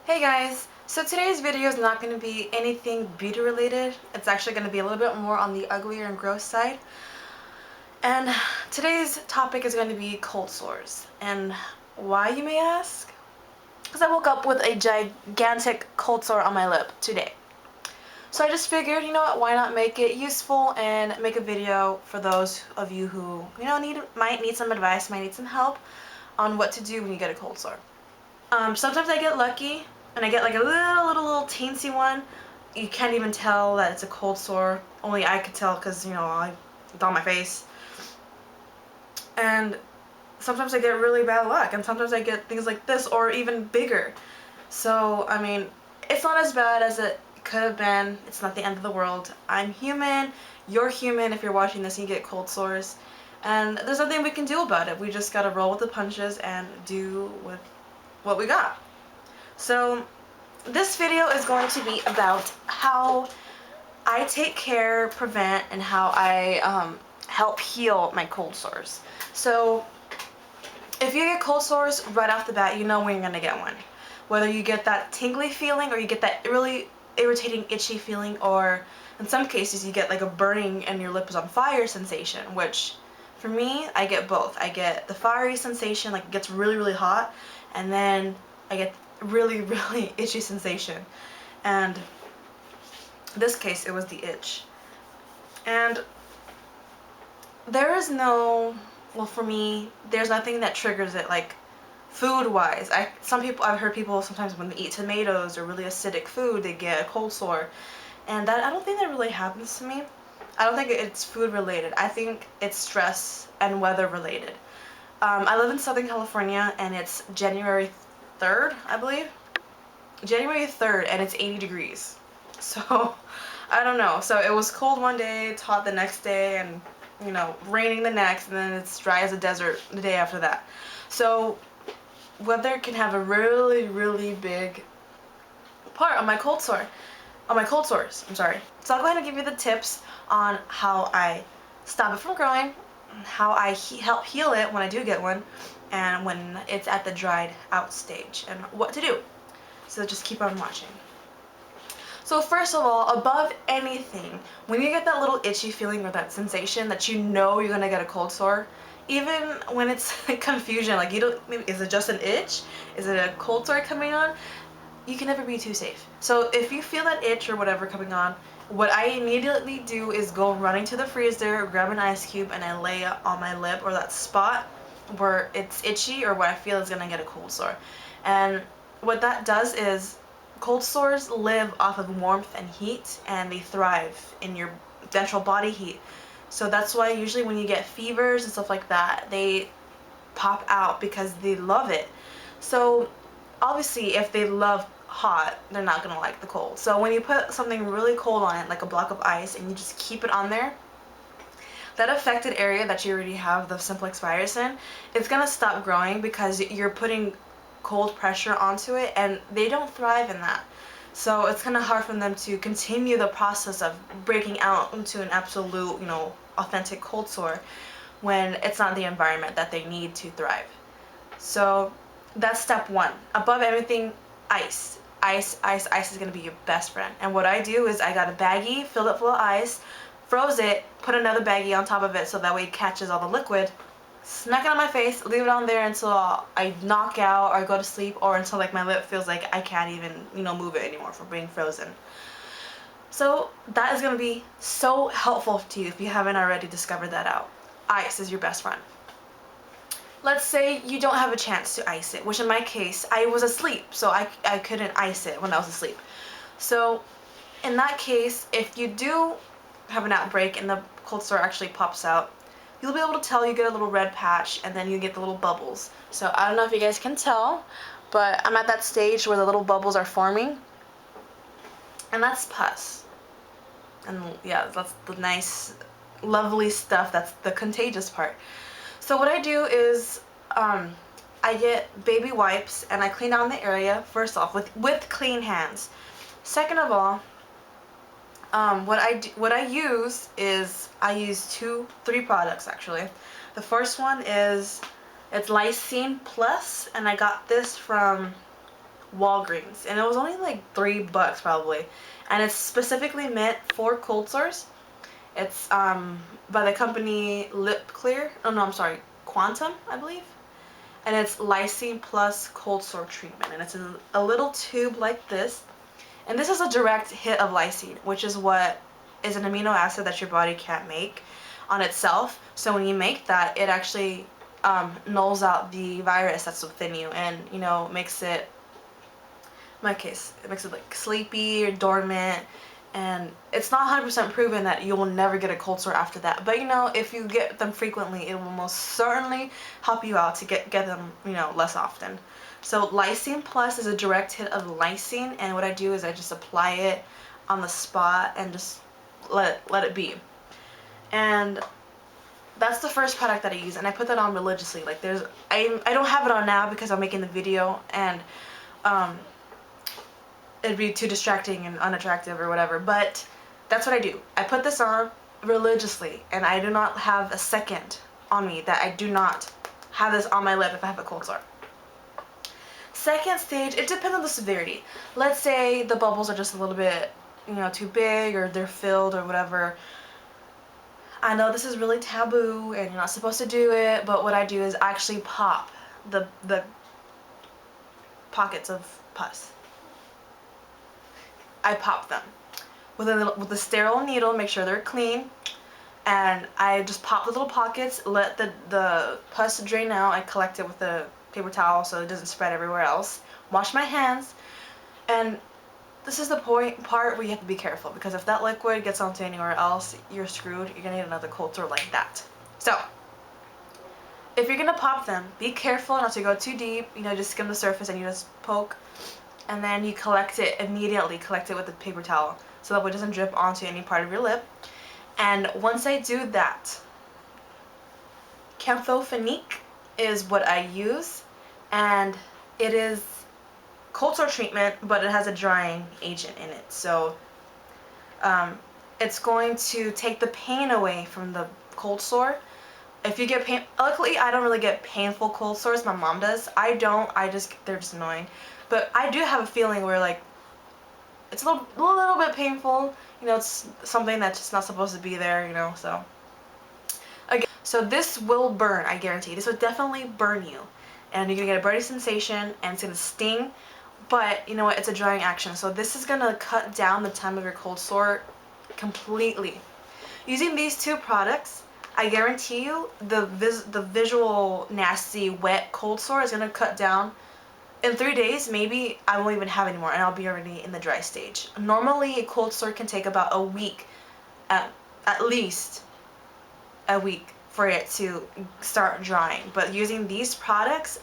Hey guys, so today's video is not going to be anything beauty related. It's actually going to be a little bit more on the uglier and gross side. And today's topic is going to be cold sores. And why, you may ask? Because I woke up with a gigantic cold sore on my lip today. So I just figured, you know what, why not make it useful and make a video for those of you who, might need some advice, might need some help on what to do when you get a cold sore. Sometimes I get lucky and I get like a little teensy one. You can't even tell that it's a cold sore. Only I could tell because, it's on my face. And sometimes I get really bad luck, and sometimes I get things like this or even bigger. So, I mean, it's not as bad as it could have been. It's not the end of the world. I'm human. You're human if you're watching this and you get cold sores. And there's nothing we can do about it. We just gotta roll with the punches and do with what we got. So this video is going to be about how I take care, prevent, and how I help heal my cold sores. So if you get cold sores right off the bat, you know when you're gonna get one. Whether you get that tingly feeling or you get that really irritating, itchy feeling, or in some cases you get like a burning and your lip is on fire sensation, which for me, I get both. I get the fiery sensation, like it gets really, really hot, and then I get really, really itchy sensation. And in this case, it was the itch. And there is no, well, for me, there's nothing that triggers it, like food-wise. I've heard people sometimes when they eat tomatoes or really acidic food, they get a cold sore. And I don't think that really happens to me. I don't think it's food related. I think it's stress and weather related. I live in Southern California and it's January 3rd, I believe. January 3rd and it's 80 degrees. So, I don't know. So it was cold one day, it's hot the next day, and raining the next, and then it's dry as a desert the day after that. So, weather can have a really, really big part on my cold sores. I'm sorry. So I'll go ahead and give you the tips on how I stop it from growing, how I help heal it when I do get one, and when it's at the dried out stage, and what to do. So just keep on watching. So first of all, above anything, when you get that little itchy feeling or that sensation that you know you're gonna get a cold sore, even when it's confusion, like is it just an itch? Is it a cold sore coming on? You can never be too safe. So if you feel that itch or whatever coming on, what I immediately do is go running to the freezer, grab an ice cube, and I lay it on my lip or that spot where it's itchy or what I feel is gonna get a cold sore. And what that does is cold sores live off of warmth and heat, and they thrive in your natural body heat. So that's why usually when you get fevers and stuff like that, they pop out because they love it. So obviously if they love hot, they're not gonna like the cold. So when you put something really cold on it, like a block of ice, and you just keep it on there, that affected area that you already have the simplex virus in, it's gonna stop growing because you're putting cold pressure onto it, and they don't thrive in that. So it's kind of hard for them to continue the process of breaking out into an absolute, authentic cold sore when it's not the environment that they need to thrive. So that's step one. Above everything, ice. Ice is going to be your best friend. And what I do is I got a baggie filled up full of ice, froze it, put another baggie on top of it so that way it catches all the liquid, smack it on my face, leave it on there until I knock out or go to sleep, or until like my lip feels like I can't even, move it anymore from being frozen. So that is going to be so helpful to you if you haven't already discovered that out. Ice is your best friend. Let's say you don't have a chance to ice it, which in my case, I was asleep, so I couldn't ice it when I was asleep. So in that case, if you do have an outbreak and the cold sore actually pops out, you'll be able to tell. You get a little red patch, and then you get the little bubbles. So I don't know if you guys can tell, but I'm at that stage where the little bubbles are forming, and that's pus. And yeah, that's the nice, lovely stuff. That's the contagious part. So what I do is I get baby wipes and I clean down the area first off with clean hands. Second of all, what I use is I use 3 products actually. The first one is it's Lysine Plus, and I got this from Walgreens, and it was only like $3 probably, and it's specifically meant for cold sores. It's by the company Lip Clear. Oh no, I'm sorry, Quantum, I believe. And it's lysine plus cold sore treatment, and it's in a little tube like this. And this is a direct hit of lysine, which is what is an amino acid that your body can't make on itself. So when you make that, it actually nulls out the virus that's within you, and makes it, in my case, it makes it like sleepy or dormant. And it's not 100% proven that you will never get a cold sore after that, but if you get them frequently, it will most certainly help you out to get them less often. So Lysine Plus is a direct hit of lysine, and what I do is I just apply it on the spot and just let it be. And that's the first product that I use, and I put that on religiously. Like I don't have it on now because I'm making the video, and it'd be too distracting and unattractive or whatever, but that's what I do. I put this on religiously, and I do not have a second on me that I do not have this on my lip if I have a cold sore. Second stage, it depends on the severity. Let's say the bubbles are just a little bit, too big, or they're filled or whatever. I know this is really taboo and you're not supposed to do it, but what I do is actually pop the pockets of pus. I pop them with a sterile needle, make sure they're clean, and I just pop the little pockets, let the pus drain out. I collect it with a paper towel so it doesn't spread everywhere else. Wash my hands, and this is the part where you have to be careful, because if that liquid gets onto anywhere else, you're screwed. You're gonna get another cold sore like that. So if you're gonna pop them, be careful not to go too deep. Just skim the surface and you just poke. And then you collect it immediately. Collect it with a paper towel so that it doesn't drip onto any part of your lip. And once I do that, Campho-Phenique is what I use, and it is cold sore treatment, but it has a drying agent in it. So it's going to take the pain away from the cold sore. If you get pain, luckily I don't really get painful cold sores. My mom does. I don't. They're just annoying. But I do have a feeling where, like, it's a little bit painful. It's something that's just not supposed to be there, so. Again, so this will burn, I guarantee. This will definitely burn you. And you're going to get a burning sensation, and it's going to sting. But, you know what, it's a drying action. So this is going to cut down the time of your cold sore completely. Using these two products, I guarantee you the visual, nasty, wet cold sore is going to cut down. In 3 days, maybe I won't even have any more, and I'll be already in the dry stage. Normally, a cold sore can take about a week, at least a week, for it to start drying. But using these products,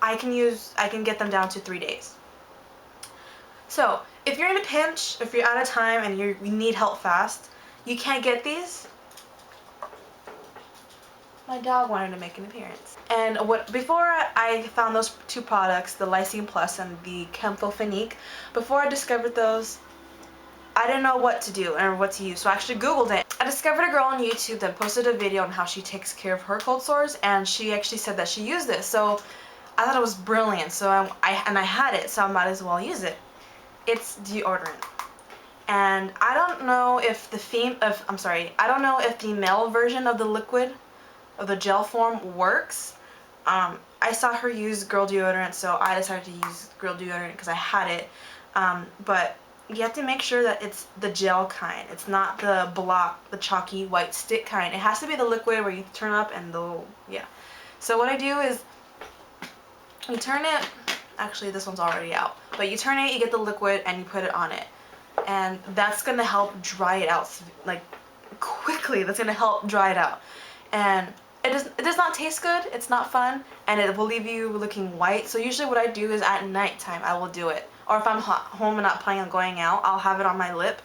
I can get them down to 3 days. So, if you're in a pinch, if you're out of time and you need help fast, you can't get these. My dog wanted to make an appearance. And before I found those two products, the Lysine Plus and the Campho-Phenique, before I discovered those, I didn't know what to do or what to use, so I actually Googled it. I discovered a girl on YouTube that posted a video on how she takes care of her cold sores, and she actually said that she used this, so I thought it was brilliant. So I had it, so I might as well use it. It's deodorant. And I don't know if I don't know if the male version of the liquid, of the gel form, works. I saw her use Girl deodorant, so I decided to use Girl deodorant because I had it. But you have to make sure that it's the gel kind. It's not the chalky white stick kind. It has to be the liquid where you turn up and yeah. So what I do is you turn it. Actually, this one's already out. But you turn it, you get the liquid, and you put it on it. And that's gonna help dry it out, like, quickly. That's gonna help dry it out. And it does not taste good, it's not fun, and it will leave you looking white. So usually what I do is at nighttime I will do it. Or if I'm home and not planning on going out, I'll have it on my lip,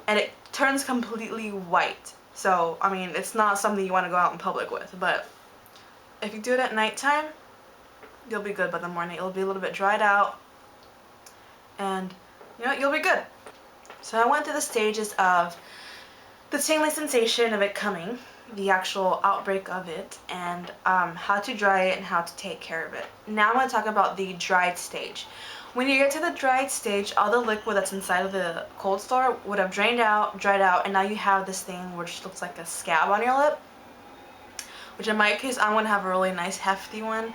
and it turns completely white. So, I mean, it's not something you want to go out in public with, but if you do it at nighttime, you'll be good by the morning. It'll be a little bit dried out, and, you'll be good. So I went through the stages of the tingling sensation of it coming, the actual outbreak of it, and how to dry it and how to take care of it. Now I'm going to talk about the dried stage. When you get to the dried stage, all the liquid that's inside of the cold sore would have dried out, and now you have this thing which looks like a scab on your lip. Which in my case, I'm gonna have a really nice hefty one.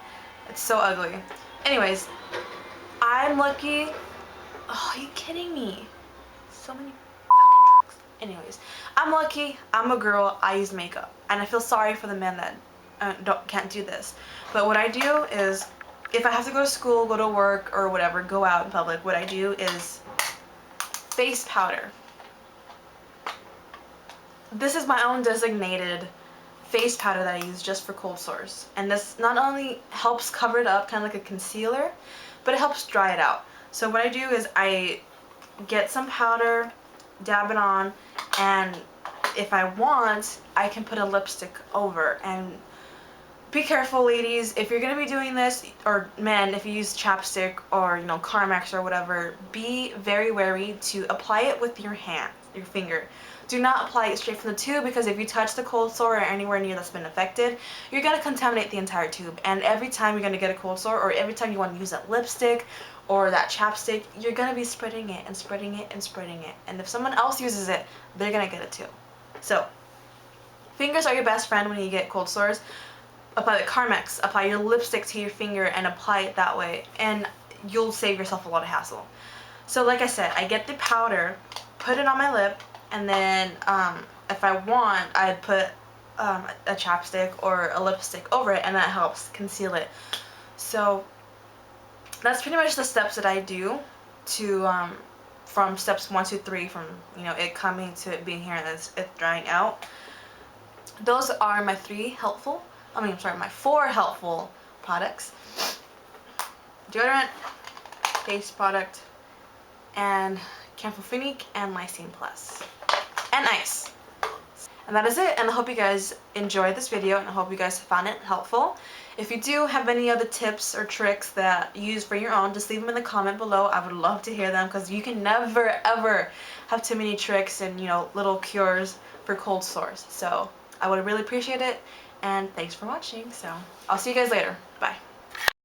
It's so ugly. Anyways, I'm lucky. Oh, are you kidding me? So many fucking drugs. Anyways, I'm lucky. I'm a girl. I use makeup, and I feel sorry for the men that can't do this. But what I do is, if I have to go to school, go to work, or whatever, go out in public, what I do is face powder. This is my own designated face powder that I use just for cold sores. And this not only helps cover it up, kind of like a concealer, but it helps dry it out. So what I do is I get some powder, dab it on, and if I want, I can put a lipstick over. And be careful, ladies, if you're gonna be doing this, or men, if you use chapstick or Carmex or whatever, be very wary to apply it with your hand, your finger. Do not apply it straight from the tube, because if you touch the cold sore or anywhere near that's been affected, you're gonna contaminate the entire tube. And every time you're gonna get a cold sore, or every time you want to use that lipstick or that chapstick, you're gonna be spreading it and spreading it and spreading it. And if someone else uses it, they're gonna get it too. So, fingers are your best friend when you get cold sores. Apply the Carmex, apply your lipstick to your finger and apply it that way, and you'll save yourself a lot of hassle. So like I said, I get the powder, put it on my lip, and then if I want, I'd put a chapstick or a lipstick over it, and that helps conceal it. So that's pretty much the steps that I do to from steps 1 to 3, from it coming to it being here and it drying out. Those are my my 4 helpful products: deodorant, face product, and Campho-Phenique and Lysine Plus, and ice. And that is it, and I hope you guys enjoyed this video, and I hope you guys found it helpful. If you do have any other tips or tricks that you use for your own, just leave them in the comment below. I would love to hear them, because you can never ever have too many tricks and little cures for cold sores. So I would really appreciate it. And thanks for watching. So I'll see you guys later. Bye.